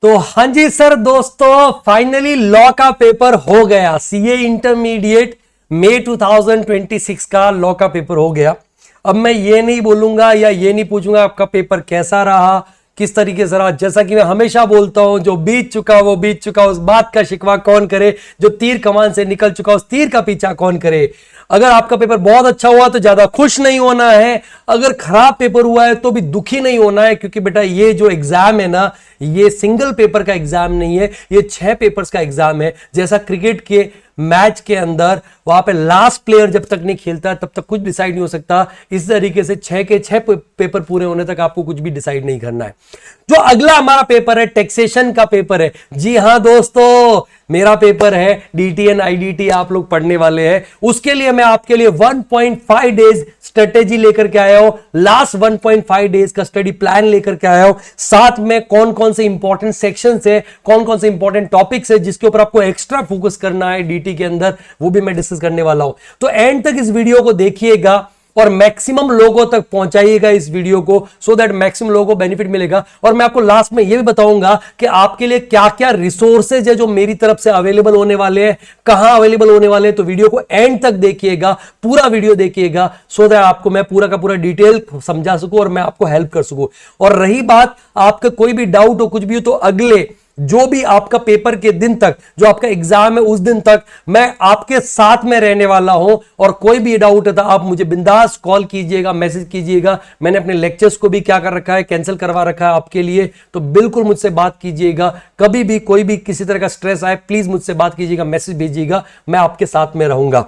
तो हाँ जी सर दोस्तों, फाइनली लॉ का पेपर हो गया। सीए इंटरमीडिएट मई 2026 का लॉ का पेपर हो गया। अब मैं ये नहीं बोलूंगा या ये नहीं पूछूंगा आपका पेपर कैसा रहा, किस तरीके से रहा। जैसा कि मैं हमेशा बोलता हूं, जो बीत चुका वो बीत चुका, उस बात का शिकवा कौन करे। जो तीर कमान से निकल चुका उस तीर का पीछा कौन करे। अगर आपका पेपर बहुत अच्छा हुआ तो ज्यादा खुश नहीं होना है, अगर खराब पेपर हुआ है तो भी दुखी नहीं होना है, क्योंकि बेटा ये जो एग्जाम है ना, ये सिंगल पेपर का एग्जाम नहीं है, ये 6 पेपर्स का एग्जाम है। जैसा क्रिकेट के मैच के अंदर वहां पे लास्ट प्लेयर जब तक नहीं खेलता तब तक कुछ डिसाइड नहीं हो सकता, इस तरीके से 6 के 6 पेपर पूरे होने तक आपको कुछ भी डिसाइड नहीं करना है। जो अगला हमारा पेपर है टैक्सेशन का पेपर है। जी हां दोस्तों, मेरा पेपर है डीटीएन आईडीटी, आप लोग पढ़ने वाले हैं। उसके लिए मैं आपके लिए 1.5 डेज स्ट्रेटेजी लेकर के आया हूं, लास्ट 1.5 डेज का स्टडी प्लान लेकर के आया हूं। साथ में कौन कौन से इंपॉर्टेंट सेक्शंस है, कौन कौन से इंपॉर्टेंट टॉपिक्स है जिसके ऊपर आपको एक्स्ट्रा फोकस करना है डीटी के अंदर, वो भी मैं डिस्कस करने वाला हूं। तो एंड तक इस वीडियो को देखिएगा और मैक्सिमम लोगों तक पहुंचाइएगा इस वीडियो को, सो दैट मैक्सिमम लोगों को बेनिफिट मिलेगा। और मैं आपको लास्ट में यह भी बताऊंगा कि आपके लिए क्या क्या रिसोर्सेज है जो मेरी तरफ से अवेलेबल होने वाले हैं, कहां अवेलेबल होने वाले हैं। तो वीडियो को एंड तक देखिएगा, पूरा वीडियो देखिएगा, सो दैट आपको मैं पूरा का पूरा डिटेल समझा सकूं और मैं आपको हेल्प कर सकूं। और रही बात आपका कोई भी डाउट हो, कुछ भी हो, तो अगले जो भी आपका पेपर के दिन तक, जो आपका एग्जाम है उस दिन तक मैं आपके साथ में रहने वाला हूं। और कोई भी डाउट है तो आप मुझे बिंदास कॉल कीजिएगा, मैसेज कीजिएगा। मैंने अपने लेक्चर्स को भी क्या कर रखा है, कैंसिल करवा रखा है आपके लिए, तो बिल्कुल मुझसे बात कीजिएगा। कभी भी कोई भी किसी तरह का स्ट्रेस आए, प्लीज मुझसे बात कीजिएगा, मैसेज भेजिएगा, मैं आपके साथ में रहूंगा।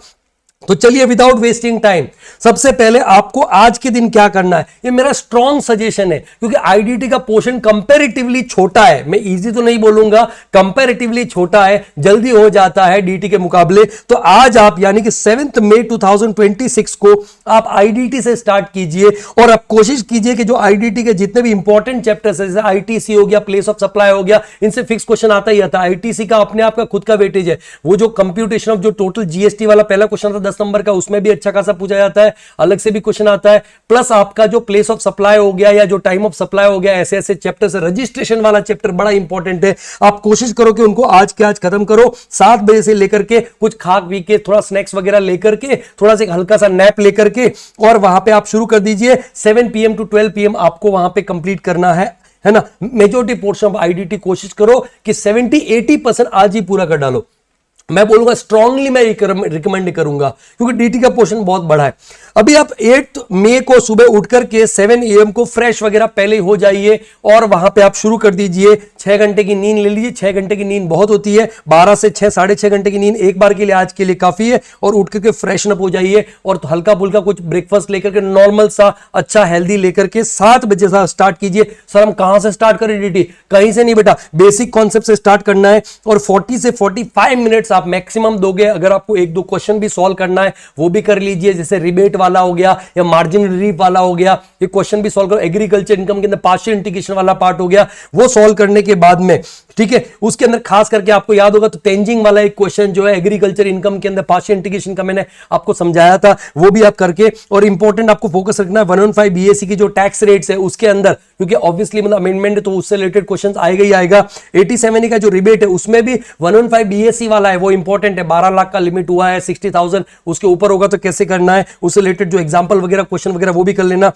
तो चलिए विदाउट वेस्टिंग टाइम, सबसे पहले आपको आज के दिन क्या करना है, ये मेरा स्ट्रॉन्ग सजेशन है, क्योंकि आईडीटी का पोर्शन कंपैरेटिवली छोटा है। मैं इजी तो नहीं बोलूंगा, कंपैरेटिवली छोटा है, जल्दी हो जाता है डीटी के मुकाबले। तो आज आप यानी कि 7 मई 2026 को आप आईडीटी से स्टार्ट कीजिए और आप कोशिश कीजिए कि जो आईडीटी के जितने भी इंपॉर्टेंट चैप्टर्स है, जैसे आईटीसी हो गया, प्लेस ऑफ सप्लाई हो गया, इनसे फिक्स क्वेश्चन आता ही आता है। आईटीसी का अपने आप का खुद का वेटेज है, वो जो कंप्यूटेशन ऑफ जो टोटल जीएसटी वाला पहला क्वेश्चन था 10 नंबर का, उसमें भी अच्छा खासा पूछा जाता है, अलग से भी क्वेश्चन आता है। प्लस आपका जो प्लेस ऑफ सप्लाई हो गया या जो टाइम ऑफ सप्लाई हो गया, ऐसे ऐसे चैप्टर से रजिस्ट्रेशन वाला चैप्टर बड़ा इंपॉर्टेंट है। आप कोशिश करो कि उनको आज के आज खत्म करो। 7 बजे से लेकर के कुछ खा पी के, थोड़ा स्नैक्स वगैरह लेकर के, थोड़ा सा हल्का सा नैप लेकर के, और वहां पे आप शुरू कर दीजिए। 7 PM to 12 PM आपको वहां पे कंप्लीट करना है ना। मेजॉरिटी पोर्शन ऑफ आईडीटी कोशिश करो कि 70-80% आज ही पूरा कर डालो। मैं बोलूंगा स्ट्रांगली मैं रिकमेंड करूंगा, क्योंकि डीटी का पोर्शन बहुत बड़ा है। अभी आप 8 मई को सुबह उठकर के 7 AM को फ्रेश वगैरह पहले हो जाइए और वहां पे आप शुरू कर दीजिए। 6 घंटे की नींद ले लीजिए, 6 घंटे की नींद बहुत होती है, 12 से 6 साढ़े 6 घंटे की नींद एक बार के लिए आज के लिए काफी है। और उठ करके फ्रेशन अप हो जाइए और तो हल्का फुल्का कुछ ब्रेकफास्ट लेकर के, नॉर्मल सा अच्छा हेल्दी लेकर के 7 बजे से स्टार्ट कीजिए। सर हम कहां से स्टार्ट करें डीटी? कहीं से नहीं बेटा, बेसिक कॉन्सेप्ट से स्टार्ट करना है और 40 से 45 मिनट्स आप मैक्सिमम दोगे। अगर आपको 1-2 क्वेश्चन भी सॉल्व करना है वो भी कर लीजिए, जैसे रिबेट वाला हो गया या मार्जिन रिलीफ वाला हो गया, ये क्वेश्चन भी सॉल्व करो। एग्रीकल्चर इनकम के अंदर पार्शियल इंटीग्रेशन वाला पार्ट हो गया, वो सॉल्व करने के बाद में, ठीक है, उसके अंदर खास करके आपको याद होगा तो तेंजिंग वाला एक क्वेश्चन जो है एग्रीकल्चर इनकम के अंदर पार्शियल इंटीग्रेशन का, मैंने आपको समझाया था, वो भी आप करके। और इंपॉर्टेंट आपको फोकस रखना है 115 बीएससी की जो टैक्स रेट्स है उसके अंदर, क्योंकि ऑब्वियसली मतलब अमेंडमेंट है तो उससे रिलेटेड क्वेश्चन आएगा ही आएगा। 87 का जो रिबेट है उसमें भी 115 बीएससी वाला है, वो इंपॉर्टेंट है। 12 लाख का लिमिट हुआ है, 60,000 उसके ऊपर होगा तो कैसे करना है, उससे रिलेटेड जो एग्जांपल वगैरह क्वेश्चन वगैरह वो भी कर लेना।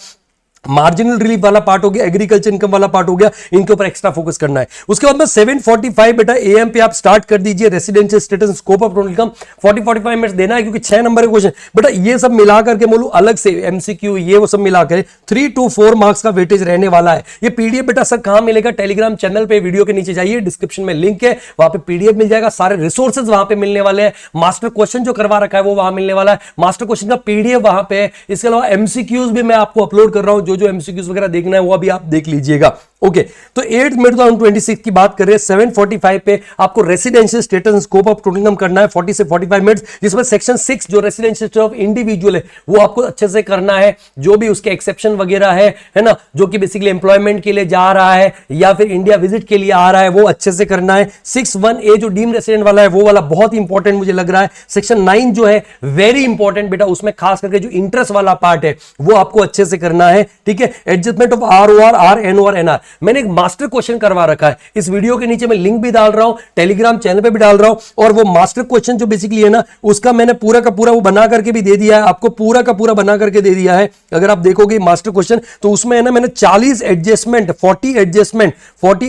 मार्जिनल रिलीफ वाला पार्ट हो गया, एग्रीकल्चर इनकम वाला पार्ट हो गया, इनके ऊपर एक्स्ट्रा फोकस करना है। उसके बाद में 7:45 बेटा AM पे आप स्टार्ट कर दीजिए residential status scope of total income. 40-45 minutes देना है, क्योंकि 6 नंबर के क्वेश्चन बेटा ये सब मिला करके बोलूं अलग से MCQ ये वो सब मिला कर 3 to 4 मार्क्स का वेटेज रहने वाला है। ये पीडीएफ बेटा सर कहां मिलेगा? टेलीग्राम चैनल पे, वीडियो के नीचे जाइए, डिस्क्रिप्शन में लिंक है, वहां पे पीडीएफ मिल जाएगा, सारे रिसोर्सेज वहां पे मिलने वाले हैं। मास्टर क्वेश्चन जो करवा रखा है वो वहां मिलने वाला है, मास्टर क्वेश्चन का पीडीएफ वहां पे है। इसके अलावा MCQs भी मैं आपको अपलोड कर रहा हूं, जो MCQs वगैरह देखना है वो अभी आप देख लीजिएगा। ओके, तो 8 मई 2026 की बात कर रहे हैं। 7:45 पे आपको residential status scope of total income करना है 40 से 45 मिनट्स, जिसमें सेक्शन 6 जो रेसिडेंशियल स्टेटस ऑफ इंडिविजुअल है वो आपको अच्छे से करना है। जो भी उसके एक्सेप्शन वगैरह है ना, जो कि बेसिकली एम्प्लॉयमेंट के लिए जा रहा है या फिर इंडिया विजिट के लिए आ रहा है, वो अच्छे से करना है। 6(1)A जो डीम रेसिडेंट वाला है वो वाला बहुत इंपॉर्टेंट मुझे लग रहा है। सेक्शन 9 जो है वेरी इंपॉर्टेंट बेटा, उसमें खास करके जो इंटरेस्ट वाला पार्ट है वो आपको अच्छे से करना है, ठीक है। Adjustment of ROR, RNOR, NR मैंने एक मास्टर क्वेश्चन करवा रखा है, इस वीडियो के नीचे मैं लिंक भी डाल रहा हूं, टेलीग्राम चैनल पे भी डाल रहा हूं, और वो मास्टर क्वेश्चन जो बेसिकली है ना, उसका मैंने पूरा का पूरा वो बना करके भी दे दिया है आपको, पूरा का पूरा बना करके दे दिया है। अगर आप देखोगे मास्टर क्वेश्चन तो उसमें है ना मैंने 40 adjustment 40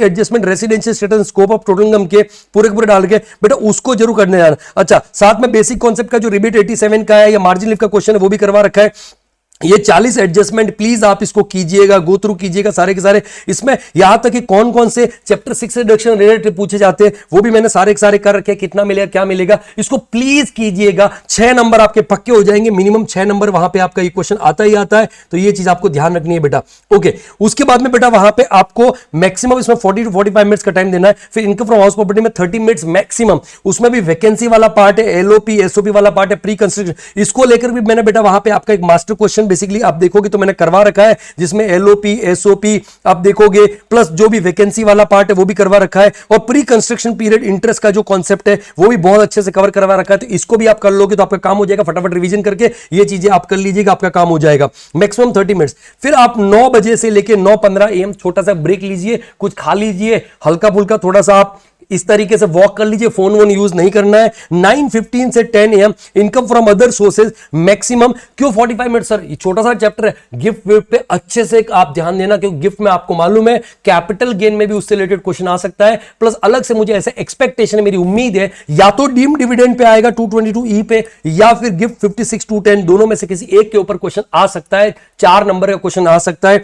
adjustment residential status scope of total income के पूरे डाल के बेटा उसको जरूर करने जाना। अच्छा, साथ में बेसिक कॉन्सेप्ट का जो रिबेट 87 का है या मार्जिन लिफ्ट का क्वेश्चन है वो भी करवा रखा है। ये 40 एडजस्टमेंट प्लीज आप इसको कीजिएगा, गो थ्रू कीजिएगा सारे के सारे। इसमें यहां तक कि कौन कौन से चैप्टर 6 रिडक्शन रिलेटेड पूछे जाते हैं वो भी मैंने सारे के सारे कर रखे, कितना मिलेगा क्या मिलेगा, इसको प्लीज कीजिएगा। 6 नंबर आपके पक्के हो जाएंगे, मिनिमम 6 नंबर वहां पे आपका ये क्वेश्चन आता ही आता है, तो ये चीज आपको ध्यान रखनी है बेटा। ओके, उसके बाद में बेटा वहां पे आपको मैक्सिमम इसमें 40 to 45 मिनट्स का टाइम देना है। फिर इनकम फ्रॉम हाउस प्रॉपर्टी में 30 मिनट्स मैक्सिमम, उसमें भी वैकेंसी वाला पार्ट है, एलओपी एसओपी वाला पार्ट है, प्री कंस्ट्रक्शन, इसको लेकर भी मैंने बेटा वहां पे आपका एक मास्टर क्वेश्चन बेसिकली आप देखोगे तो मैंने करवा रखा है, जिसमें एलओपी एसओपी आप देखोगे, प्लस जो भी वैकेंसी वाला पार्ट है वो भी करवा रखा है, और प्री कंस्ट्रक्शन पीरियड इंटरेस्ट का जो कॉन्सेप्ट है वो भी बहुत अच्छे से कवर करवा रखा है। तो इसको भी आप कर लोगे तो आपका काम हो जाएगा, फटाफट रिवीजन करके ये चीजें आप कर लीजिएगा, आपका काम हो जाएगा। Maximum 30 minutes. फिर आप 9 बजे से लेकर 9:15 AM छोटा सा ब्रेक लीजिए, कुछ खा लीजिए, हल्का फुल्का थोड़ा सा आप इस तरीके से वॉक कर लीजिए, फोन वोन यूज नहीं करना है। 9:15 से 10 AM income from other sources maximum. क्यों 45 मिनट सर, ये छोटा सा चैप्टर है, गिफ्ट विफ्ट पे अच्छे से आप ध्यान देना, क्योंकि गिफ्ट में आपको मालूम है कैपिटल गेन में भी उससे रिलेटेड क्वेश्चन आ सकता है। प्लस अलग से मुझे ऐसे एक्सपेक्टेशन है, मेरी उम्मीद है या तो डीम डिविडेंड पे आएगा 222E पे, या फिर गिफ्ट 56 to 10 दोनों में से किसी एक के ऊपर क्वेश्चन आ सकता है, 4 नंबर का क्वेश्चन आ सकता है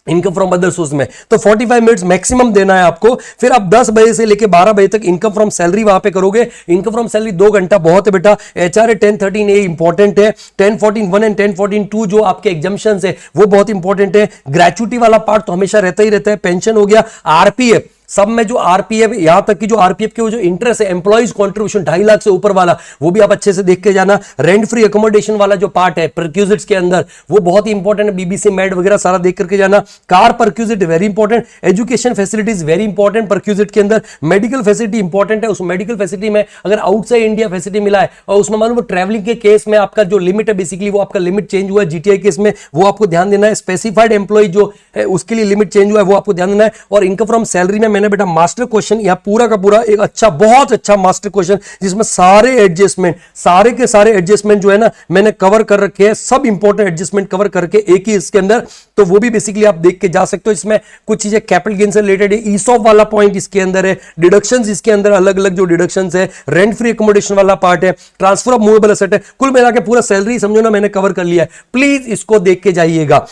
इनकम फ्रॉम अदर सोर्स में। तो 45 मिनट्स मैक्सिमम देना है आपको। फिर आप 10 बजे से लेके 12 बजे तक इनकम फ्रॉम सैलरी वहां पे करोगे। इनकम फ्रॉम सैलरी 2 घंटा बहुत है बेटा। HRA 1013A इंपॉर्टेंट है, 1014(1) एंड 1014(2) जो आपके एग्जाम्पशंस है वो बहुत इंपॉर्टेंट है। ग्रेचुइटी वाला पार्ट तो हमेशा रहता ही रहता है। पेंशन हो गया, आरपीएफ सब में जो आरपीएफ, यहां तक कि जो आरपीएफ के वो जो इंटरेस्ट है, एम्प्लॉइज कंट्रीब्यूशन 2.5 लाख से ऊपर वाला, वो भी आप अच्छे से देख के जाना। रेंट फ्री अकोमोडेशन वाला जो पार्ट है परक्यूजिट्स के अंदर, वो बहुत ही इंपॉर्टेंट है। बीबीसी मेड वगैरह सारा देख करके जाना। Car perquisite very important. Education facilities very important perquisite के अंदर। मेडिकल फैसिलिटी इंपॉर्टेंट है, उस मेडिकल फैसिलिटी में अगर आउटसाइड इंडिया फैसिलिटी मिला है और उसमें मालूम ट्रैवलिंग के केस में आपका जो लिमिट है बेसिकली वो आपका लिमिट चेंज हुआ है जीटीआई केस में, वो आपको ध्यान देना है। स्पेसिफाइड एम्प्लॉय जो है उसके लिए लिमिट चेंज हुआ है वो आपको ध्यान देना है। और इनकम फ्रॉम सैलरी में मैंने बेटा मास्टर क्वेश्चन या पूरा का पूरा एक अच्छा, बहुत अच्छा मास्टर क्वेश्चन जिसमें सारे एडजस्टमेंट, सारे के सारे एडजस्टमेंट जो है ना मैंने कवर कर रखे हैं, सब इंपॉर्टेंट एडजस्टमेंट कवर करके एक ही इसके अंदर, तो वो भी बेसिकली आप देख के जा सकते हो। इसमें कुछ चीजें कैपिटल गेन से रिलेटेड है, ईसॉप वाला पॉइंट इसके अंदर है, डिडक्शंस इसके अंदर अलग अलग जो डिडक्शंस है, रेंट फ्री अकोमोडेशन वाला पार्ट है, ट्रांसफर ऑफ मूवेबल एसेट है। कुल मिला के पूरा सैलरी समझो ना मैंने कवर कर लिया है। प्लीज इसको देख के जाइएगा।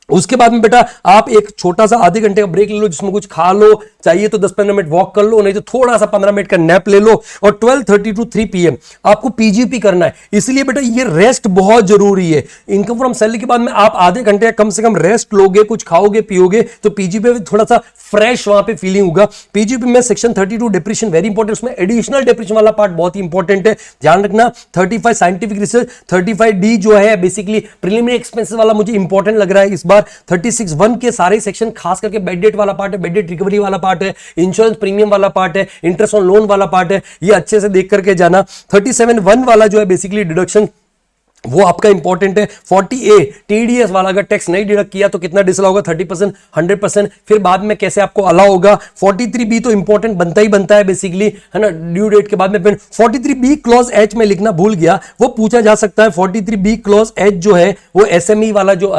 उसके बाद में बेटा आप एक छोटा सा आधे घंटे का ब्रेक ले लो, जिसमें कुछ खा लो, चाहिए तो 10-15 मिनट वॉक कर लो, नहीं तो थोड़ा सा 15 मिनट का नैप ले लो। और 12:30 to 3 PM आपको पीजीपी करना है, इसलिए बेटा ये रेस्ट बहुत जरूरी है। इनकम फ्रॉम सैलरी के बाद में आप आधे घंटे कम से कम रेस्ट लोगे, कुछ खाओगे पियोगे, तो पीजीपी में थोड़ा सा फ्रेश वहां पे फीलिंग होगा। पीजीपी में सेक्शन 32 डिप्रेशन वेरी इंपॉर्टेंट, उसमें एडिशनल डिप्रेशन वाला पार्ट बहुत ही इंपॉर्टेंट है, ध्यान रखना। 35 साइंटिफिक रिसर्च, 35D जो है बेसिकली प्रीलिमिनरी एक्सपेंसेस वाला मुझे इंपॉर्टेंट लग रहा है इस बार। 36(1) के सारे सेक्शन, खास करके बेड डेट वाला पार्ट है, बेड डेट रिकवरी वाला पार्ट है, इंश्योरेंस प्रीमियम वाला पार्ट है, इंटरेस्ट ऑन लोन वाला पार्ट है, ये अच्छे से देख करके जाना। 37(1) वाला जो है बेसिकली डिडक्शन वो आपका इंपॉर्टेंट है। 40A टीडीएस वाला, अगर टैक्स नहीं डिडक्ट किया तो कितना डिसला होगा, 30%, 100%, फिर बाद में कैसे आपको अलाउ होगा। 43B तो इंपॉर्टेंट बनता ही बनता है बेसिकली, है ना, ड्यू डेट के बाद में। 43B क्लॉज H में लिखना भूल गया, वो पूछा जा सकता है। 43B क्लॉज H जो है वो SME वाला जो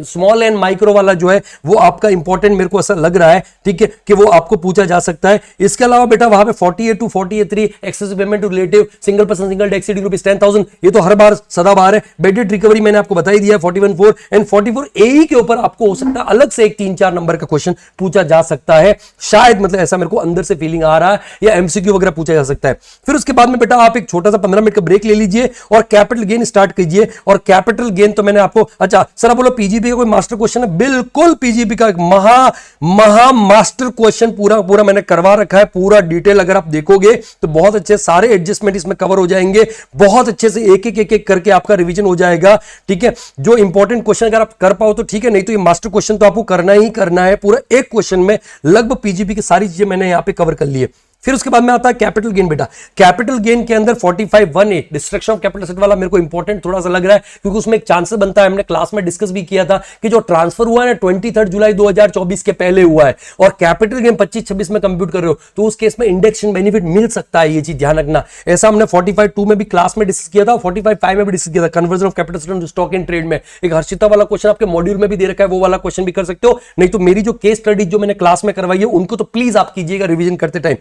स्मॉल एंड माइक्रो वाला जो है वो आपका इंपॉर्टेंट मेरे को ऐसा लग रहा है, ठीक है, कि वो आपको पूछा जा सकता है। इसके अलावा बेटा वहां पे 48 to 48(3) excessive payment to relative single person single tax ₹10,000, ये तो हर बार सदाबहार है। बेडेड रिकवरी मैंने आपको बता ही दिया 41(4) एंड 44AE के ऊपर आपको हो सकता है अलग से एक 3-4 नंबर का क्वेश्चन पूछा जा सकता है, शायद, मतलब ऐसा मेरे को अंदर से फीलिंग आ रहा है, या एमसीक्यू वगैरह पूछा जा सकता है। फिर उसके बाद में बेटा आप एक छोटा सा 15 मिनट का ब्रेक ले लीजिए और कैपिटल गेन स्टार्ट कीजिए। और कैपिटल गेन तो मैंने आपको, अच्छा सर बोलो पीजीपी का कोई मास्टर क्वेश्चन है? बिल्कुल, पीजीपी का एक महा मास्टर क्वेश्चन पूरा मैंने करवा रखा है, पूरा डिटेल अगर आप देखोगे तो बहुत अच्छे सारे एडजस्टमेंट इसमें कवर हो जाएंगे, बहुत अच्छे से एक एक करके आपका रिवीजन हो जाएगा, ठीक है। जो इंपॉर्टेंट क्वेश्चन अगर आप कर पाओ तो ठीक है, नहीं तो ये मास्टर क्वेश्चन तो आपको करना ही करना है। पूरा एक क्वेश्चन में लगभग पीजीपी की सारी चीजें मैंने यहां पे कवर कर ली है। फिर उसके बाद में आता है कैपिटल गेन। बेटा कैपिटल गेन के अंदर 4518 डिस्ट्रक्शन ऑफ कैपिटल एसेट वाला मेरे को इंपॉर्टेंट थोड़ा सा लग रहा है, क्योंकि उसमें एक चांसेस बनता है, हमने क्लास में डिस्कस भी किया था कि जो ट्रांसफर हुआ है 23 जुलाई 2024 के पहले हुआ है और कैपिटल गेन 25-26 में कंप्यूट कर रहे हो, तो उस केस में इंडेक्सेशन बेनिफिट मिल सकता है, ये चीज ध्यान रखना। ऐसा हमने 45.2 में भी क्लास में डिस्कस किया था, 45.5 में भी डिस्कस किया था, conversion of capital asset stock in trade में। एक हर्षिता वाला क्वेश्चन आपके मॉड्यूल में भी दे रखा है, वो वाला क्वेश्चन भी कर सकते हो, नहीं तो मेरी जो केस स्टडी जो मैंने क्लास में करवाई है उनको तो प्लीज आप कीजिएगा रिवीजन करते टाइम।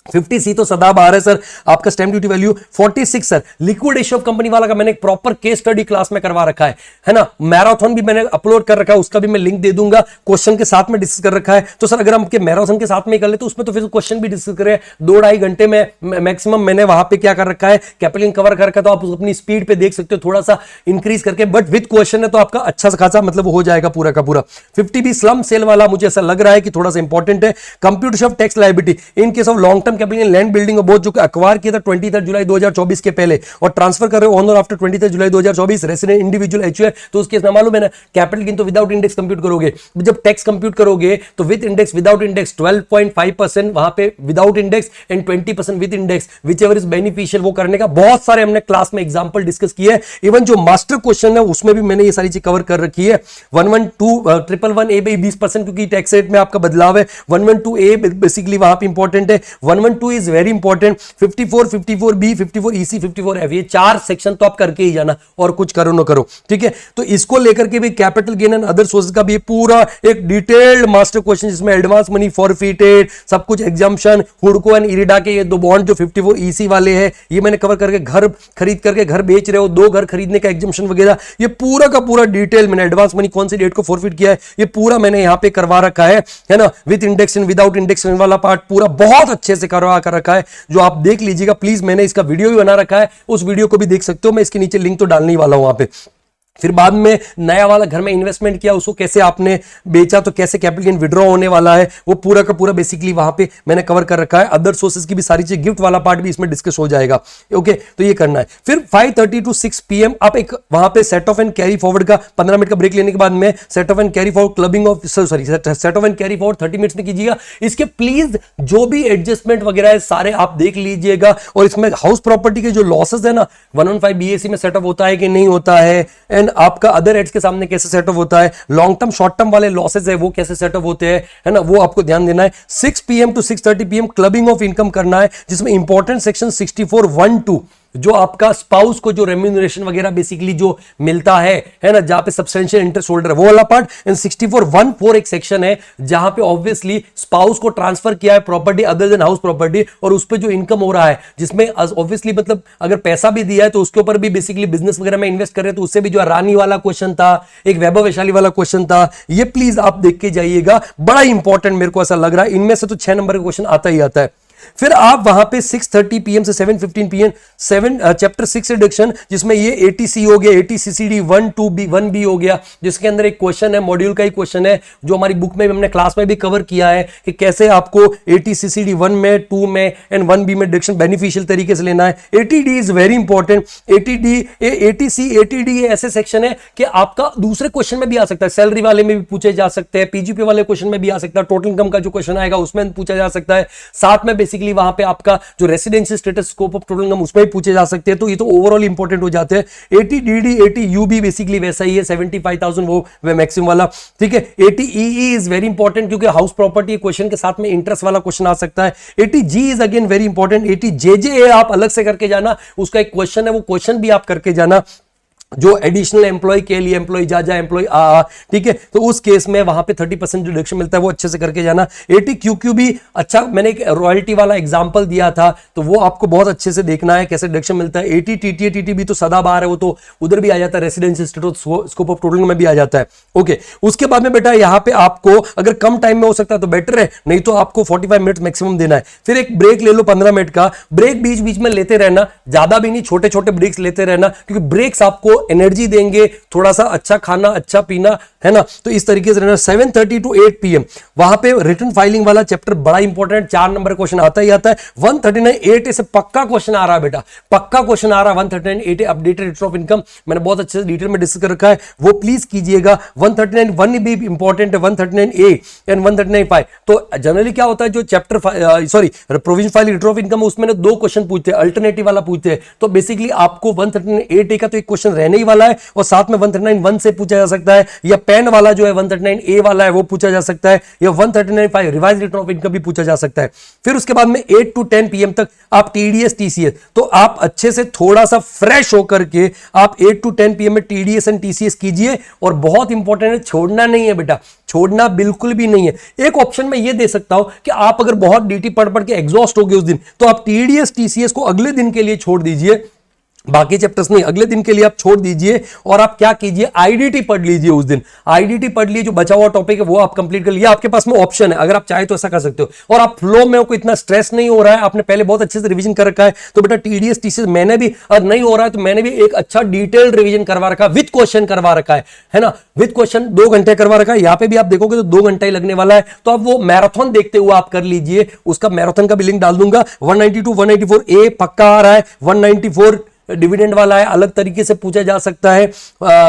50C तो सदा बाहर है सर, आपका stamp duty value 46 sir, liquidation of company वाला का मैंने एक प्रॉपर केस स्टडी क्लास में करवा रखा है ना। मैराथन भी मैंने अपलोड कर रखा है, उसका भी मैं लिंक दे दूंगा, क्वेश्चन के साथ में डिस्कस कर रखा है। तो सर अगर हम के मैराथन के साथ में कर ले तो उसमें तो फिर क्वेश्चन भी डिस्कस करें, 2-2.5 घंटे में मैक्सिमम मैंने वहां पे क्या कर रखा है, कैपिटल कवर कर रखा है, तो आप अपनी स्पीड पे देख सकते हो, थोड़ा सा इंक्रीज करके, बट विद क्वेश्चन है तो आपका अच्छा खासा मतलब हो जाएगा पूरा का पूरा। 50B स्लम सेल वाला मुझे ऐसा लग रहा है कि थोड़ा सा इंपॉर्टेंट है। Computation of tax liability in case of long term capital land building बहुत जो अक्वायर किया था 23 जुलाई 2024 के पहले और ट्रांसफर कर रहे हो ऑन और आफ्टर 23 जुलाई 2024 रेसिडेंट इंडिविजुअल एचयूआर, तो उस केस में मालूम है ना कैपिटल गेन तो विदाउट इंडेक्स कंप्यूट करोगे, जब टैक्स कंप्यूट करोगे तो विद इंडेक्स विदाउट इंडेक्स 12.5% वहां पे without index and 20% with index which ever is beneficial, वो करने का बहुत सारे हमने क्लास में एग्जांपल डिस्कस किए हैं। इवन जो मास्टर क्वेश्चन है उसमें भी मैंने ये सारी चीज कवर कर रखी है। 112 ए 20% क्योंकि टैक्स रेट में आपका बदलाव है, 112A बेसिकली वहां पे इंपॉर्टेंट है, 112 is very important, 54, 54B, 54EC, 54F, ये 4 सेक्शन तो आप करके ही जाना और कुछ करो ना करो, ठीक है। तो इसको लेकर के भी capital gain and other sources का भी पूरा एक डिटेल्ड मास्टर क्वेश्चन जिसमें एडवांस मनी फॉरफिटेड सब कुछ एग्जाम्पशन, हुडको एंड इरिडा के ये 2 बॉन्ड जो 54EC वाले हैं ये मैंने कवर करके, घर खरीद करके घर बेच रहे हो, 2 घर खरीदने का एग्जाम्पशन वगैरह, ये पूरा का पूरा डिटेल मैंने एडवांस मनी कौन सी डेट को फॉरफिट किया है ये पूरा मैंने यहां पे करवा रखा है ना। With index and without index वाला पार्ट पूरा बहुत अच्छे से करवा कर रखा है, जो आप देख लीजिएगा प्लीज। मैंने इसका वीडियो भी बना रखा है, उस वीडियो को भी देख सकते हो, मैं इसके नीचे लिंक तो डालने ही वाला हूं वहां पे। फिर बाद में नया वाला घर में इन्वेस्टमेंट किया, उसको कैसे आपने बेचा, तो कैसे कैपिटल गेन विड्रॉ होने वाला है, वो पूरा का पूरा बेसिकली वहां पे मैंने कवर कर रखा है। अदर सोर्सेज की भी सारी चीज, गिफ्ट वाला पार्ट भी इसमें डिस्कस हो जाएगा, ओके। तो ये करना है। फिर 5:30 to 6 PM आप एक वहां पे set of and carry forward का 15 मिनट का ब्रेक लेने के बाद में set of and carry forward clubbing of sorry set of and carry forward 30 minutes में कीजिएगा। इसके प्लीज जो भी एडजस्टमेंट वगैरह है सारे आप देख लीजिएगा, और इसमें हाउस प्रॉपर्टी के जो लॉसेस है ना 115 BAC में सेटअप होता है कि नहीं होता है, एंड आपका अदर के सामने कैसे सेटअप होता है, लॉन्ग टर्म शॉर्ट टर्म वाले लॉसेस है वो कैसे सेटअप होते हैं, है ना, वो आपको ध्यान देना है। 6 PM to 6:30 PM clubbing of income करना है, जिसमें इंपॉर्टेंट सेक्शन 64(1)(2 जो आपका स्पाउस को जो रेम्यूनरेशन वगैरह बेसिकली जो मिलता है ना, जहां पे सब्सटेंशियल इंटरेस्ट होल्डर है वो वाला पार्ट, एंड 64(1)(4 एक सेक्शन है जहां पे ऑब्वियसली स्पाउस को ट्रांसफर किया है property other than house property, और उस पे जो इनकम हो रहा है, जिसमें ऑब्वियसली मतलब अगर पैसा भी दिया है तो उसके ऊपर भी बेसिकली बिजनेस वगैरह में इन्वेस्ट कर रहे हैं, तो उससे भी जो रानी वाला क्वेश्चन था, एक वैभव वैशाली वाला क्वेश्चन था, ये प्लीज आप देख के जाइएगा, बड़ा इंपॉर्टेंट मेरे को ऐसा लग रहा है। इनमें से तो 6 नंबर का क्वेश्चन आता ही आता है। फिर आप वहां पे 6:30 PM से 7:15 PM चैप्टर 6 रिडक्शन, जिसमें ये ATC हो गया, ATCCD 1-2B 1B हो गया, जिसके अंदर एक क्वेश्चन है, मॉड्यूल का ही क्वेश्चन है, जो हमारी बुक में हमने क्लास में भी कवर किया है कि कैसे आपको ATCCD 1 में 2 में एंड 1B में डिडक्शन बेनिफिशियल तरीके से लेना है। ATD is very important. ATC ATD ऐसे सेक्शन है कि आपका दूसरे क्वेश्चन में भी आ सकता है, सैलरी वाले में भी पूछे जा सकते हैं, PGP वाले क्वेश्चन में भी आ सकता है, टोटल इनकम का जो क्वेश्चन आएगा उसमें पूछा जा सकता है, साथ में बेसिकली वहां पे आपका जो residential status scope of total income उसमें भी पूछे जा सकते हैं, तो ये तो ओवरऑल इंपॉर्टेंट हो जाते हैं। ATDD ATU भी बेसिकली वैसा ही है, 75,000 वो मैक्सिमम वाला, ठीक है। ATEE इज वेरी इंपॉर्टेंट क्योंकि हाउस प्रॉपर्टी क्वेश्चन के साथ में इंटरेस्ट वाला क्वेश्चन आ सकता है। ATG is again very important. ATJJ आप अलग से करके जाना, उसका एक क्वेश्चन है, वो क्वेश्चन भी आप करके जाना, जो एडिशनल एम्प्लॉय के लिए एम्प्लॉय जा एम्प्लॉय ठीक है, तो उस केस में वहां पे 30% डिडक्शन मिलता है, वो अच्छे से करके जाना। ATQQ भी अच्छा, मैंने एक रॉयल्टी वाला एग्जांपल दिया था, तो वो आपको बहुत अच्छे से देखना है कैसे डिडक्शन मिलता है। ATTTA भी तो सदाबहार है, वो तो उधर भी आ जाता है, residential status scope of total में भी आ जाता है, ओके। उसके बाद में बेटा यहाँ पे आपको अगर कम टाइम में हो सकता है तो बेटर है, नहीं तो आपको 45 मिनट मैक्सिमम देना है। फिर एक ब्रेक ले लो 15 मिनट का, ब्रेक बीच बीच में लेते रहना, ज्यादा भी नहीं, छोटे छोटे ब्रेक्स लेते रहना, क्योंकि ब्रेक्स आपको एनर्जी देंगे, थोड़ा सा अच्छा खाना अच्छा पीना है ना। तो इस तरीके से रहना। 7:30 to 8 PM वहां पे रिटर्न फाइलिंग वाला चैप्टर बड़ा इंपॉर्टेंट, 4 नंबर क्वेश्चन आता ही आता है। 139.8 से पक्का क्वेश्चन आ रहा है बेटा, पक्का क्वेश्चन आ रहा है। 139.8 अपडेटेड रेट ऑफ इनकम मैंने बहुत अच्छे से डिटेल में डिस्कस कर रखा है, वो प्लीज कीजिएगा। 139.1 भी इंपॉर्टेंट है, 139A एंड 139.5। तो जनरली क्या होता है, जो chapter provision file rate of income उसमें 2 क्वेश्चन पूछते हैं, अल्टरनेटिव वाला पूछते हैं। तो बेसिकली आपको 139.8A का तो एक क्वेश्चन रहने ही वाला है, और साथ में 139.1 से पूछा जा सकता है, या पेन वाला जो है 139A वाला है वो पूछा जा सकता है, या 139.5 रिवाइज रिटर्न ऑफ इनकम भी पूछा जा सकता है। फिर उसके बाद में 8 to 10 PM तक आप TDS TCS, तो आप अच्छे से थोड़ा सा फ्रेश होकर के आप 8 to 10 PM में TDS एंड TCS कीजिए। और बहुत इंपॉर्टेंट है, छोड़ना नहीं है बेटा, छोड़ना बिल्कुल भी नहीं है। एक ऑप्शन में ये दे सकता हूं कि आप अगर बहुत डीटी पढ़ पढ़ के एग्जॉस्ट हो गए उस दिन, तो आप TDS TCS को अगले दिन के लिए छोड़ दीजिए, बाकी चैप्टर्स नहीं, अगले दिन के लिए आप छोड़ दीजिए। और आप क्या कीजिए, आईडीटी पढ़ लीजिए उस दिन, आईडीटी पढ़ लीजिए, जो बचा हुआ टॉपिक है वो आप कंप्लीट कर लीजिए। आपके पास में ऑप्शन है, अगर आप चाहे तो ऐसा कर सकते हो। और आप फ्लो में हो, कोई इतना स्ट्रेस नहीं हो रहा है, आपने पहले बहुत अच्छे से रिवीजन कर रखा है, तो बेटा TDS TCS मैंने भी, और नहीं हो रहा है तो मैंने भी एक अच्छा डिटेल्ड रिवीजन करवा रखा है, विद क्वेश्चन करवा रखा है ना, विद क्वेश्चन 2 घंटे करवा रखा है। यहां पे भी आप देखोगे तो 2 घंटे ही लगने वाला है, तो आप वो मैराथन देखते हुए आप कर लीजिए। उसका मैराथन का भी लिंक डाल दूंगा। 192 194A पक्का आ रहा है, 194 डिविडेंड वाला है, अलग तरीके से पूछा जा सकता है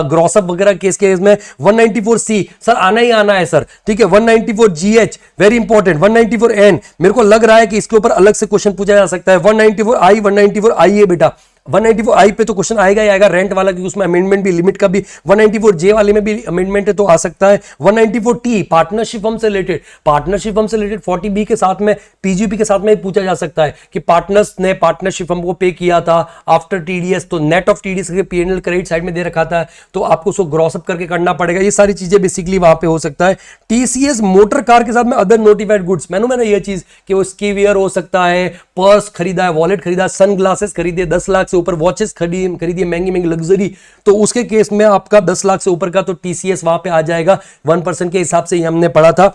ग्रॉसअप वगैरह केस में। 194C सर आना ही आना है सर, ठीक है। 194GH वेरी इंपॉर्टेंट, 194N मेरे को लग रहा है कि इसके ऊपर अलग से क्वेश्चन पूछा जा सकता है। 194I 194IA बेटा, 194I पे तो क्वेश्चन आएगा ही आएगा, रेंट वाला, क्योंकि उसमें अमेंडमेंट भी, लिमिट का भी। 194J वाले में भी अमेंडमेंट है तो आ सकता है। 194T पार्टनरशिप फर्म से रिलेटेड, पार्टनरशिप फर्म से रिलेटेड 40B के साथ में, PGP के साथ में पूछा जा सकता है कि पार्टनर्स ने पार्टनरशिप फर्म को पे किया था आफ्टर TDS, तो नेट ऑफ TDS के P&L क्रेडिट साइड में दे रखा था, तो आपको उसको ग्रॉसअप करके करना पड़ेगा। ये सारी चीजें बेसिकली वहां पे हो सकता है। TCS मोटर कार के साथ में अदर नोटिफाइड गुड्स, मैंने ये चीज कि वो स्की वियर हो सकता है, पर्स खरीदा है, वॉलेट खरीदा, सन ग्लासेस खरीदे, 10 लाख से ऊपर वॉचेस खरीदी महंगी महंगी लग्जरी, तो उसके केस में आपका 10 लाख से ऊपर का तो TCS वहां पे आ जाएगा। 1% के हिसाब से ही हमने पढ़ा था,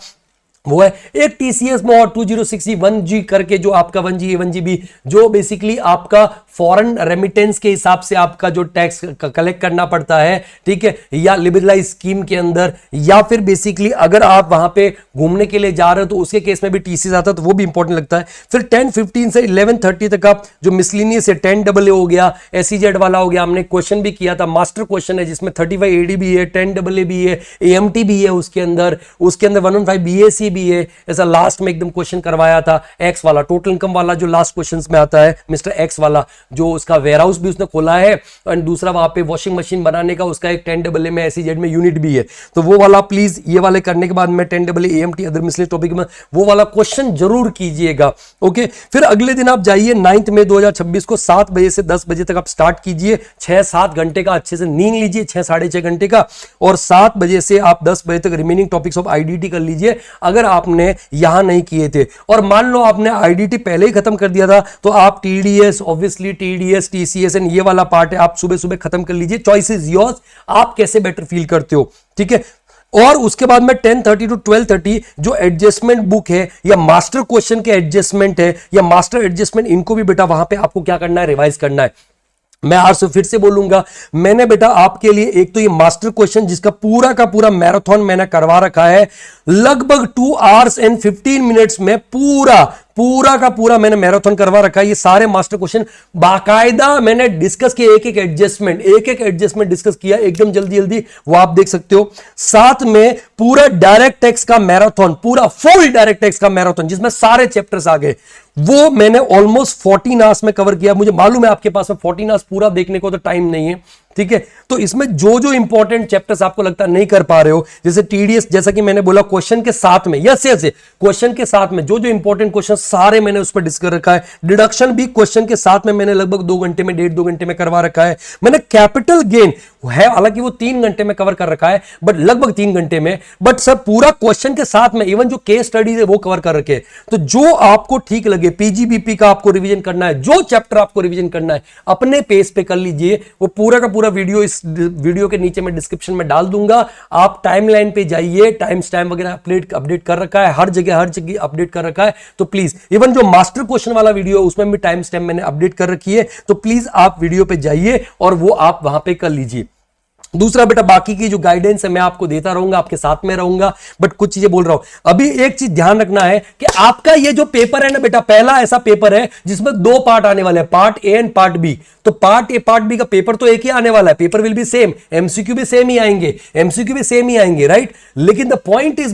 वो है एक TCS में। और 2060 1G करके जो आपका 1G 1GB जो बेसिकली आपका फॉरेन रेमिटेंस के हिसाब से आपका जो टैक्स कलेक्ट करना पड़ता है, ठीक है, या लिबरलाइज स्कीम के अंदर, या फिर बेसिकली अगर आप वहां पे घूमने के लिए जा रहे हो तो उसके केस में भी TCS आता है, तो वो भी इंपॉर्टेंट लगता है। फिर 10:15 से 11:30 तक आप जो मिसलिनियस है, 10AA हो गया, SEZ वाला हो गया, हमने क्वेश्चन भी किया था, मास्टर क्वेश्चन है जिसमें 35 AD भी है, 10AA भी है, AMT भी है उसके अंदर 115 BAC भी है। ऐसा लास्ट में एकदम क्वेश्चन करवाया था एक्स वाला, टोटल इनकम वाला जो लास्ट क्वेश्चंस में आता है, मिस्टर एक्स वाला, जो उसका वेयर हाउस भी उसने खोला है, एंड दूसरा वहां पे वॉशिंग मशीन बनाने का उसका एक 10AA में SEZ में यूनिट भी है। तो वो वाला प्लीज, ये वाले करने के बाद में 10AA AMT other miscellaneous topic में वो वाला क्वेश्चन जरूर कीजिएगा। ओके, फिर अगले दिन आप जाइए 9 मई 2026 को 7 बजे से 10 बजे तक आप स्टार्ट कीजिए। 6-7 घंटे का अच्छे से नींद लीजिए, 6-6.5 घंटे का, और 7 बजे से आप 10 बजे तक रिमेनिंग टॉपिक्स ऑफ IDT कर लीजिए अगर आपने यहां नहीं किए थे। और मान लो आपने IDT पहले ही खत्म कर दिया था, तो आप TDS obviously TDS TCS and ये वाला पार्ट है, आप सुबह सुबह खत्म कर लीजिए। चॉइस इज योर्स, आप कैसे बेटर फील करते हो, ठीक है। और उसके बाद में 10:30 to 12:30 जो एडजस्टमेंट बुक है या मास्टर क्वेश्चन के एडजस्टमेंट है या मास्टर एडजस्टमेंट, इनको भी बेटा वहां पे आपको क्या करना है, रिवाइज करना है। मैं आज से फिर से बोलूंगा, मैंने बेटा आपके लिए एक तो ये मास्टर क्वेश्चन जिसका पूरा का पूरा मैराथन मैंने करवा रखा है, लगभग 2 hours and 15 minutes में पूरा का पूरा मैंने मैराथन करवा रखा है। ये सारे मास्टर क्वेश्चन बाकायदा मैंने डिस्कस किया, एक एक एडजस्टमेंट डिस्कस किया एकदम जल्दी, वो आप देख सकते हो। साथ में पूरा डायरेक्ट टैक्स का मैराथन, पूरा फुल डायरेक्ट टैक्स का मैराथन जिसमें सारे चैप्टर्स आ गए, वो मैंने ऑलमोस्ट 14 आवर्स में कवर किया। मुझे मालूम है आपके पास में 14 आवर्स पूरा देखने को तो टाइम नहीं है, ठीक है। तो इसमें जो इंपॉर्टेंट चैप्टर्स आपको लगता नहीं कर पा रहे हो, जैसे TDS, जैसा कि मैंने बोला क्वेश्चन के साथ में, यस क्वेश्चन के साथ में जो इंपॉर्टेंट क्वेश्चन सारे मैंने उस पर डिस्कस रखा है। डिडक्शन भी क्वेश्चन के साथ में मैंने लगभग 2 घंटे में, 1.5-2 घंटे में करवा रखा है। मैंने कैपिटल गेन है, हालांकि वो 3 घंटे में कवर कर रखा है, बट लगभग 3 घंटे में, बट सर पूरा क्वेश्चन के साथ में, इवन जो केस स्टडीज है वो कवर कर रखे। तो जो आपको ठीक लगे, PGBP का आपको रिवीजन करना है, जो चैप्टर आपको रिवीजन करना है, अपने पेस पे कर लीजिए। वो पूरा का पूरा वीडियो इस वीडियो के नीचे मैं डिस्क्रिप्शन में डाल दूंगा, आप टाइमलाइन पे जाइए, टाइम स्टैम्प वगैरह अपडेट कर रखा है, हर जगह अपडेट कर रखा है। तो प्लीज, इवन जो मास्टर क्वेश्चन वाला वीडियो है उसमें भी टाइम स्टैम्प मैंने अपडेट कर रखी है, तो प्लीज आप वीडियो पे जाइए और वो आप वहां पे कर लीजिए। दूसरा बेटा बाकी की जो गाइडेंस है मैं आपको देता रहूंगा, आपके साथ में रहूंगा, बट कुछ चीजें बोल रहा हूं। अभी एक चीज ध्यान रखना है कि आपका ये जो पेपर है ना बेटा, पहला ऐसा पेपर है जिसमें दो पार्ट आने वाले हैं, part A and part B. तो पार्ट ए पार्ट बी का पेपर तो एक ही आने वाला है, paper will be same, MCQ भी सेम ही आएंगे, एमसीक्यू भी सेम ही आएंगे, राइट। लेकिन द पॉइंट इज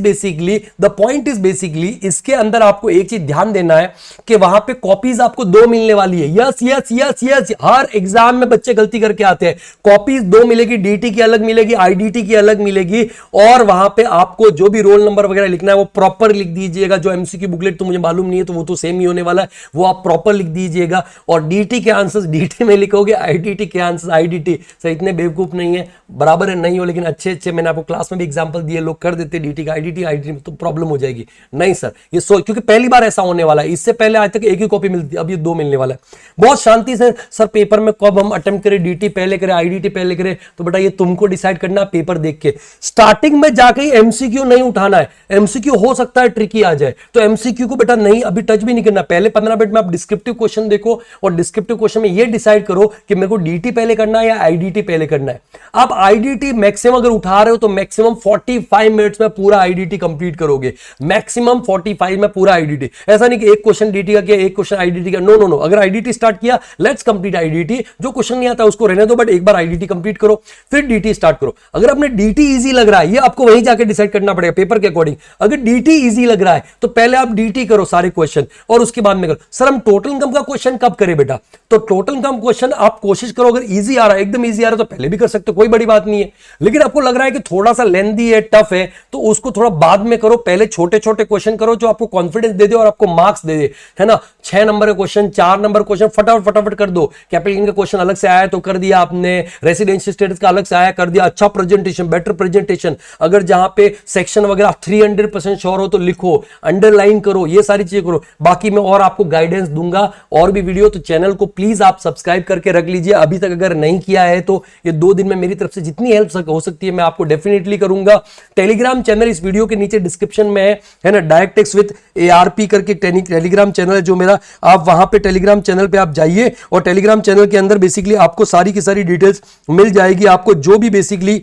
बेसिकली इसके अंदर आपको एक चीज ध्यान देना है कि वहां पे कॉपीज आपको दो मिलने वाली है। यस यस यस यस, हर एग्जाम में बच्चे गलती करके आते हैं, कॉपीज दो मिलेगी, डीटी की अलग मिलेगी, आईडीटी की अलग मिलेगी, और वहां पे आपको जो भी रोल नंबर वगैरह लिखना है वो प्रॉपर लिख दीजिएगा। जो एमसीक्यू बुकलेट तो मुझे मालूम नहीं है, तो वो तो सेम ही होने वाला है, वो आप प्रॉपर लिख दीजिएगा। और डीटी के आंसर्स डीटी में लिखोगे, आईडीटी के आंसर्स आईडीटी। सर इतने बेवकूफ नहीं है, बराबर है नहीं हो, लेकिन अच्छे अच्छे मैंने आपको क्लास में भी एग्जांपल दिए, लोग कर देते डीटी का आईडीटी, आईडीटी में तो प्रॉब्लम हो जाएगी। नहीं सर, ये क्योंकि पहली बार ऐसा होने वाला है, इससे पहले आज तक एक ही कॉपी मिलती है, अब ये दो मिलने वाला है। बहुत शांति से सर पेपर में कब हम अटेम्प्ट करें, डीटी पहले करें आईडीटी पहले करें, तो बेटा ये तुमको डिसाइड करना पेपर देख के। स्टार्टिंग में जाके ही एमसीक्यू नहीं उठाना है, एमसीक्यू हो सकता है ट्रिकी आ जाए, तो एमसीक्यू को बेटा नहीं अभी टच भी नहीं करना। पहले 15 मिनट में आप डिस्क्रिप्टिव क्वेश्चन देखो, और डिस्क्रिप्टिव क्वेश्चन में ये डिसाइड करो कि मेरे को डीटी पहले करना है या आईडीटी पहले करना है। आप आईडीटी मैक्सिमम अगर उठा रहे हो तो मैक्सिमम 45 मिनट्स में पूरा आईडीटी कंप्लीट करोगे, मैक्सिमम 45 में पूरा आईडीटी। ऐसा नहीं कि एक क्वेश्चन डीटी का किया, एक क्वेश्चन आईडीटी का, नो नो नो। अगर आईडीटी स्टार्ट किया, लेट्स कंप्लीट आईडीटी। जो क्वेश्चन नहीं आता उसको रहने दो, बट एक बार आईडीटी कंप्लीट करो, फिर डीटी स्टार्ट करो। अगर आपने डीटी इजी लग रहा है, ये आपको वहीं जाके डिसाइड करना पड़ेगा पेपर के अकॉर्डिंग। अगर डीटी इजी लग रहा है तो पहले आप डीटी करो सारे क्वेश्चन, और उसके बाद में करो। सर हम टोटल इनकम का क्वेश्चन कब करें बेटा? तो टोटल इनकम क्वेश्चन आप कोशिश करो, अगर इजी आ रहा है, एकदम इजी आ रहा है, तो पहले भी कर सकते हो, कोई बड़ी बात नहीं है। लेकिन आपको लग रहा है कि थोड़ा सा लेंथी है, टफ है, तो उसको थोड़ा बाद में करो। पहले छोटे छोटे क्वेश्चन करो जो आपको कॉन्फिडेंस दे दे और आपको मार्क्स दे दे, है ना। 6 नंबर का क्वेश्चन, 4 नंबर क्वेश्चन फटाफट कर दो। कैपिटल गेन का क्वेश्चन अलग से आया तो कर दिया आपने, रेसिडेंशियल स्टेटस का अलग से आया कर दिया। अच्छा प्रेजेंटेशन, बेटर प्रेजेंटेशन, अगर जहां पे सेक्शन वगैरह 300% श्योर हो तो लिखो, अंडरलाइन करो, ये सारी चीजें करो। बाकी मैं और आपको गाइडेंस दूंगा और भी वीडियो, तो चैनल को प्लीज आप सब्सक्राइब करके रख लीजिए अभी तक अगर नहीं किया है तो। ये 2 दिन में मेरी तरफ से जितनी हेल्प हो सकती है मैं आपको डेफिनेटली करूंगा। टेलीग्राम चैनल इस वीडियो के नीचे डिस्क्रिप्शन में है ना, डायरेक्टेक्स विद ARP करके टेलीग्राम चैनल है जो मेरा, आप वहां पे टेलीग्राम चैनल पे आप जाइए, और टेलीग्राम चैनल के अंदर बेसिकली आपको सारी की सारी डिटेल्स मिल जाएगी। आपको जो भी बेसिकली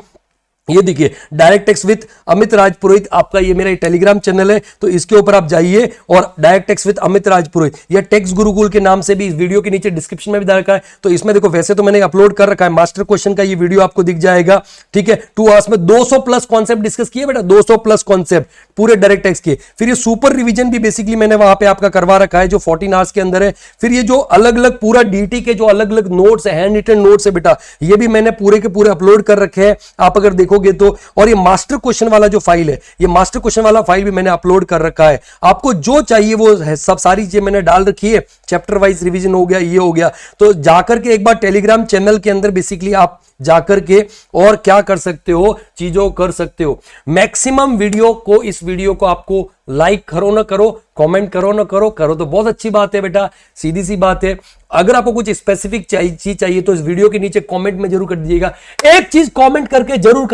ये देखिए डायरेक्टेक्स विद अमित राज पुरोहित, आपका ये मेरा टेलीग्राम चैनल है, तो इसके ऊपर आप जाइए, और डायरेक्टेक्स विद अमित राज पुरोहित या टेक्स्ट गुरुकुल के नाम से भी इस वीडियो के नीचे डिस्क्रिप्शन में भी दे रखा है। तो इसमें देखो वैसे तो मैंने अपलोड कर रखा है, मास्टर क्वेश्चन का ये वीडियो आपको दिख जाएगा, ठीक है। 2 आवर्स में 200 प्लस कॉन्सेप्ट डिस्कस किए बेटा, 200 प्लस कॉन्सेप्ट पूरे डायरेक्टेक्स के। फिर ये सुपर रिवीजन भी बेसिकली मैंने वहां पे आपका करवा रखा है जो 14 आवर्स के अंदर है। फिर ये जो अलग अलग पूरा डीटी के जो अलग अलग नोट्स है, हैंड रिटन नोट्स है बेटा, ये भी मैंने पूरे के पूरे अपलोड कर रखे हैं, आप अगर देखोगे तो। और मास्टर क्वेश्चन वाला जो फाइल है, ये मास्टर क्वेश्चन वाला फाइल भी मैंने अपलोड कर रखा है। आपको जो चाहिए वो है, सब सारी चीजें मैंने डाल रखी है। चैप्टर वाइज रिवीजन हो गया, ये हो गया, तो जाकर के एक बार टेलीग्राम चैनल के अंदर बेसिकली आप जाकर के और क्या कर सकते हो, चीजों कर सकते हो। मैक्सिमम वीडियो को, इस वीडियो को आपको लाइक करो ना करो, कमेंट करो ना करो, करो तो बहुत अच्छी बात है बेटा, सीधी सी बात है। अगर आपको कुछ स्पेसिफिक चीज चाहिए तो इस वीडियो के नीचे कमेंट में जरूर कर दीजिएगा। एक चीज कमेंट करके जरूर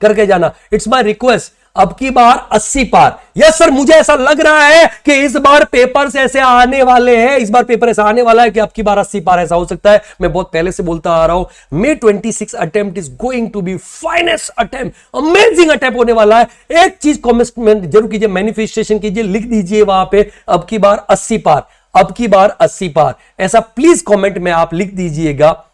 करके जाना, इट्स माय रिक्वेस्ट। अब की बार 80 पार। यस सर, मुझे ऐसा लग रहा है कि इस बार पेपर ऐसे आने वाले हैं, इस बार पेपर ऐसा आने वाला है कि अब की बार 80 पार ऐसा हो सकता है। मैं बहुत पहले से बोलता आ रहा हूं, May 26 attempt is going to be finest attempt, amazing attempt होने वाला है। एक चीज कमेंट में जरूर कीजिए, मैनिफेस्टेशन कीजिए, लिख दीजिए वहां पे अब की बार 80 पार, अब की बार 80 पार, ऐसा प्लीज कमेंट में आप लिख दीजिएगा,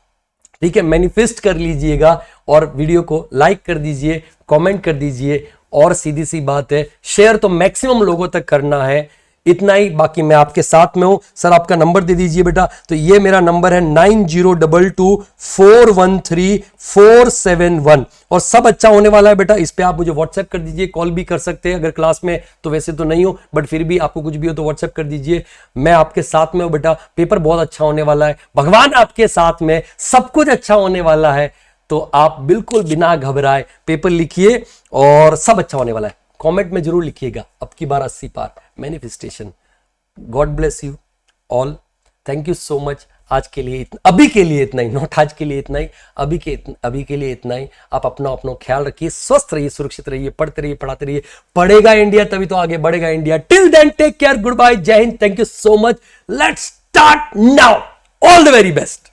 ठीक है। मैनिफेस्ट कर लीजिएगा और वीडियो को लाइक कर दीजिए, कमेंट कर दीजिए, और सीधी सी बात है शेयर तो मैक्सिमम लोगों तक करना है। इतना ही, बाकी मैं आपके साथ में हूं। सर आपका नंबर दे दीजिए बेटा, तो ये मेरा नंबर है 9022413471, और सब अच्छा होने वाला है बेटा। इस पे आप मुझे व्हाट्सएप कर दीजिए, कॉल भी कर सकते हैं अगर क्लास में, तो वैसे तो नहीं हो बट फिर भी आपको कुछ भी हो तो व्हाट्सएप कर दीजिए, मैं आपके साथ में हूं बेटा। पेपर बहुत अच्छा होने वाला है, भगवान आपके साथ में, सब कुछ अच्छा होने वाला है, तो आप बिल्कुल बिना घबराए पेपर लिखिए और सब अच्छा होने वाला है। कमेंट में जरूर लिखिएगा अब की बार 80 पार, manifestation. God bless you all, thank you so much. आज के लिए अभी के लिए इतना ही, नॉट आज के लिए इतना ही, अभी के लिए इतना ही। आप अपना ख्याल रखिए, स्वस्थ रहिए, सुरक्षित रहिए, पढ़ते रहिए, पढ़ाते रहिए। पढ़ेगा इंडिया तभी तो आगे बढ़ेगा India. Till then take care, good bye, जय हिंद, thank you so much. Let's start now, all the very best.